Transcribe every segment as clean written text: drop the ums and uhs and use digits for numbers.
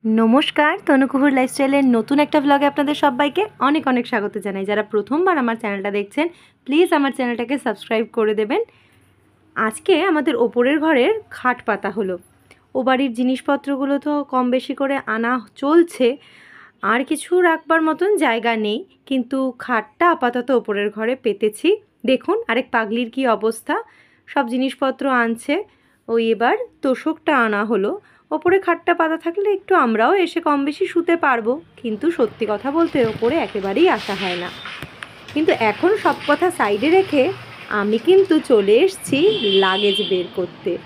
नमस्कार तनुकुहुर लाइफस्टाइलेर नतून एक ब्लगे आपनादेर सबाइके अनेक अनेक स्वागत जानाई। जारा प्रथमबार आमार चैनलटा देखछेन प्लिज आमार चैनलटाके सबस्क्राइब करे देबेन। आजके आमादेर ओपरेर घरेर खाट पाता हलो। ओ बाड़िर जिनिसपत्रगुलो तो कम बेशी करे आना चलछे, आर किछु राखबार मतन जायगा नेई, किन्तु खाटटा आपातत ओपरेर घरे पेतेछि। देखुन आरेक पागलिर कि अवस्था, सब जिनिसपत्र आनछे। ओई एबार तोषकटा आना हलो। ओपरे खाटटा पाता थाकले एकटु आमराओ एसे कम बेशी शुते पारबो, किन्तु सत्यि कथा बोलते ओपरे एकेबारेई आसा हय ना। किन्तु एखन सब कथा साइडे रेखे आमी किन्तु चले एसेछि लागेज बेर करते।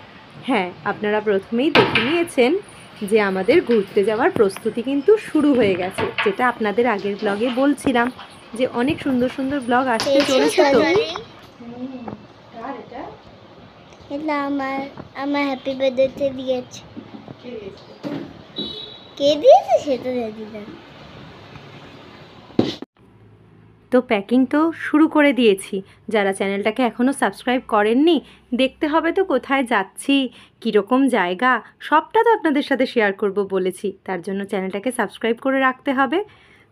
हाँ, आपनारा प्रथमेई देखे नियेछेन जे आमादेर घुरते जाওয়ার प्रस्तुति किन्तु शुरू हये गेছে, जेटा आपनादेर आगेर ब्लगे बोलछिलाम जे अनेक सुंदर सुंदर ब्लग आसते चलेছে। तो এটা আমার হ্যাপি বার্থডে দিয়েছে। কে দিয়েছে সেটা জানি না। तो पैकिंग तो शुरू करे दिएছি। যারা চ্যানেলটাকে এখনো সাবস্ক্রাইব করেননি দেখতে হবে তো কোথায় যাচ্ছি, কী রকম জায়গা, সবটা তো আপনাদের সাথে শেয়ার করব বলেছি। তার জন্য চ্যানেলটাকে সাবস্ক্রাইব করে রাখতে হবে।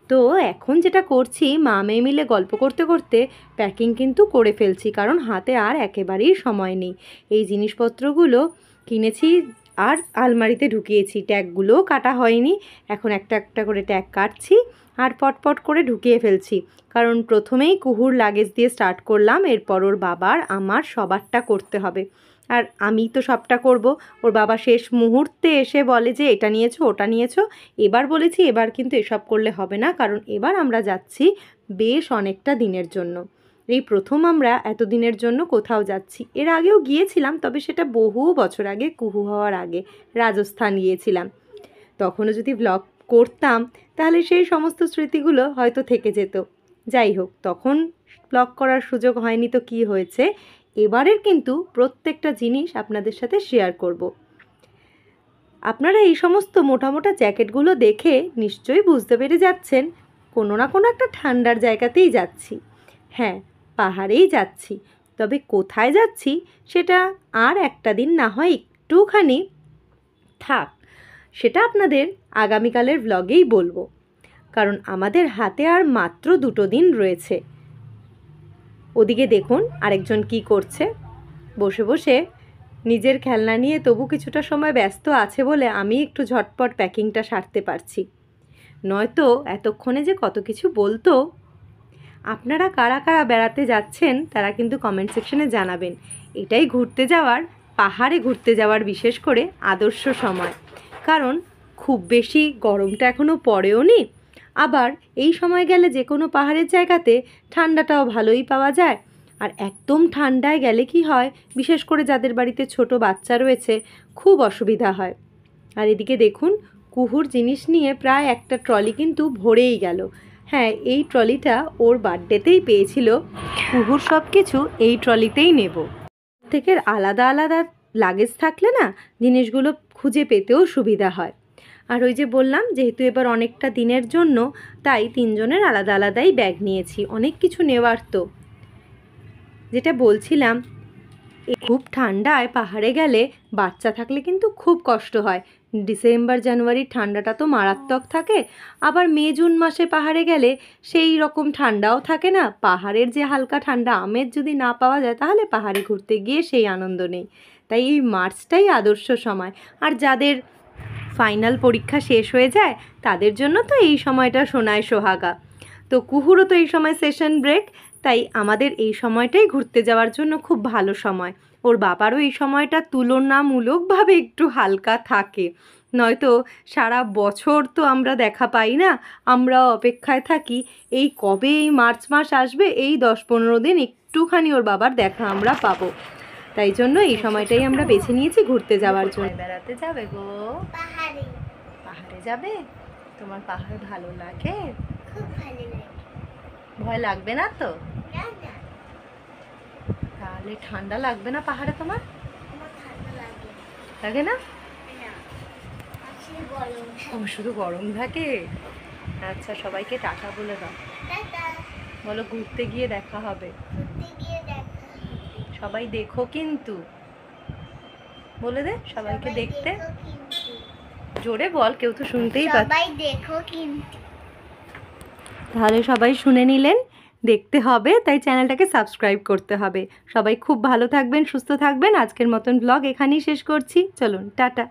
তো এখন যেটা করছি মা মেয়ে মিলে গল্প করতে করতে প্যাকিং কিন্তু করে ফেলছি, কারণ হাতে আর একেবারেই সময় নেই। এই জিনিসপত্রগুলো কিনেছি আর আলমারিতে ঢুকিয়েছি, ট্যাগগুলোও কাটা হয়নি। এখন একটা একটা করে ট্যাগ কাটছি আর পটপট করে ঢুকিয়ে ফেলছি, কারণ প্রথমেই কুহুর লাগেজ দিয়ে স্টার্ট করলাম, এরপর ওর বাবার আমার সবারটা করতে হবে। আর আমি তো সবটা করব, ওর বাবা শেষ মুহূর্তে এসে বলে যে এটা নিয়েছো ওটা নিয়েছো। এবার বলেছি এবার কিন্তু এসব করলে হবে না, কারণ এবার আমরা যাচ্ছি বেশ অনেকটা দিনের জন্য। এই প্রথম আমরা এত দিনের জন্য কোথাও যাচ্ছি। এর আগেও গিয়েছিলাম, তবে সেটা বহু বছর আগে, কুহু হওয়ার আগে রাজস্থান গিয়েছিলাম। তখনও যদি ব্লগ করতাম তাহলে সেই সমস্ত স্মৃতিগুলো হয়তো থেকে যেত। যাই হোক, তখন ব্লগ করার সুযোগ হয়নি তো কি হয়েছে, এবারের কিন্তু প্রত্যেকটা জিনিস আপনাদের সাথে শেয়ার করব। আপনারা এই সমস্ত মোটা মোটা জ্যাকেটগুলো দেখে নিশ্চয়ই বুঝতে পেরে যাচ্ছেন কোনো না কোনো একটা ঠান্ডার জায়গাতেই যাচ্ছি। হ্যাঁ, পাহাড়েই যাচ্ছি, তবে কোথায় যাচ্ছি সেটা আর একটা দিন না হয় একটুখানি থাক, সেটা আপনাদের আগামীকালের ব্লগেই বলবো, কারণ আমাদের হাতে আর মাত্র 2 দিন রয়েছে। ওদিকে দেখুন আরেকজন কি করছে, বসে বসে নিজের খেলনা নিয়ে তবু কিছুটা সময় ব্যস্ত আছে বলে আমি একটু ঝটপট প্যাকিংটা সারতে পারছি, নয়তো এতক্ষণে যে কত কিছু বলতো। আপনারা কারা কারা বেড়াতে যাচ্ছেন তারা কিন্তু কমেন্ট সেকশনে জানাবেন। এটাই ঘুরতে যাওয়ার, পাহাড়ে ঘুরতে যাওয়ার বিশেষ করে আদর্শ সময়, কারণ খুব বেশি গরমটা এখনও পড়েও নি, আবার এই সময় গেলে যে কোনো পাহাড়ের জায়গাতে ঠান্ডাটাও ভালোই পাওয়া যায়। আর একদম ঠান্ডায় গেলে কি হয়, বিশেষ করে যাদের বাড়িতে ছোট বাচ্চা রয়েছে খুব অসুবিধা হয়। আর এদিকে দেখুন কুহুর জিনিস নিয়ে প্রায় একটা ট্রলি কিন্তু ভরেই গেল। হ্যাঁ, এই ট্রলিটা ওর বার্থডেতেই পেয়েছিল। কুহুর সব কিছু এই ট্রলিতেই নেব। থেকে আলাদা আলাদা লাগেজ থাকলে না জিনিসগুলো খুঁজে পেতেও সুবিধা হয়। আর ওই যে বললাম যেহেতু এবার অনেকটা দিনের জন্য, তাই 3 জনের আলাদা আলাদাই ব্যাগ নিয়েছি। অনেক কিছু নেওয়ার তো, যেটা বলছিলাম খুব ঠান্ডায় পাহাড়ে গেলে বাচ্চা থাকলে কিন্তু খুব কষ্ট হয়। ডিসেম্বর জানুয়ারির ঠান্ডাটা তো মারাত্মক থাকে, আবার মে জুন মাসে পাহাড়ে গেলে সেই রকম ঠান্ডাও থাকে না। পাহাড়ের যে হালকা ঠান্ডা আমেজ যদি না পাওয়া যায় তাহলে পাহাড়ে ঘুরতে গিয়ে সেই আনন্দ নেই। তাই এই মার্চটাই আদর্শ সময়। আর যাদের ফাইনাল পরীক্ষা শেষ হয়ে যায় তাদের জন্য তো এই সময়টা সোনায় সোহাগা। তো কুহুরও তো এই সময় সেশন ব্রেক, তাই আমাদের এই সময়টাই ঘুরতে যাওয়ার জন্য খুব ভালো সময়। ওর বাবারও এই সময়টা তুলনামূলকভাবে একটু হালকা থাকে, নয়তো সারা বছর তো আমরা দেখা পাই না। আমরাও অপেক্ষায় থাকি এই কবে এই মার্চ মাস আসবে, এই 10-15 দিন একটুখানি ওর বাবার দেখা আমরা পাবো। তাই জন্য এই সময়টাই আমরা বেছে নিয়েছি ঘুরতে যাওয়ার জন্য। বেড়াতে যাবে গো? পাহাড়ে। পাহাড়ে যাবে? তোমার পাহাড় ভালো লাগে? খুব ভালো লাগে। ভয় লাগবে না তো? না না। তাহলে ঠান্ডা লাগবে না পাহাড়ে তোমার? আমার ঠান্ডা লাগে। লাগে না? না। আসলে গরম। ও, শুধু গরম থাকে? আচ্ছা, সবাইকে টাটা বলে দাও। টাটা। বলো ঘুরতে গিয়ে দেখা হবে। ঘুরতে গিয়ে দেখা হবে। সবাই দেখো কিন্তু, বলে দে সবাইকে দেখতে। দেখো কিন্তু। জোরে বল, কেউ তো শুনতেই পাচ্ছে। সবাই দেখো কিন্তু। তাহলে সবাই শুনে নিলেন, দেখতে হবে তাই চ্যানেলটাকে সাবস্ক্রাইব করতে হবে। সবাই খুব ভালো থাকবেন, সুস্থ থাকবেন। আজকের মতন ব্লগ এখানেই শেষ করছি। চলুন টাটা।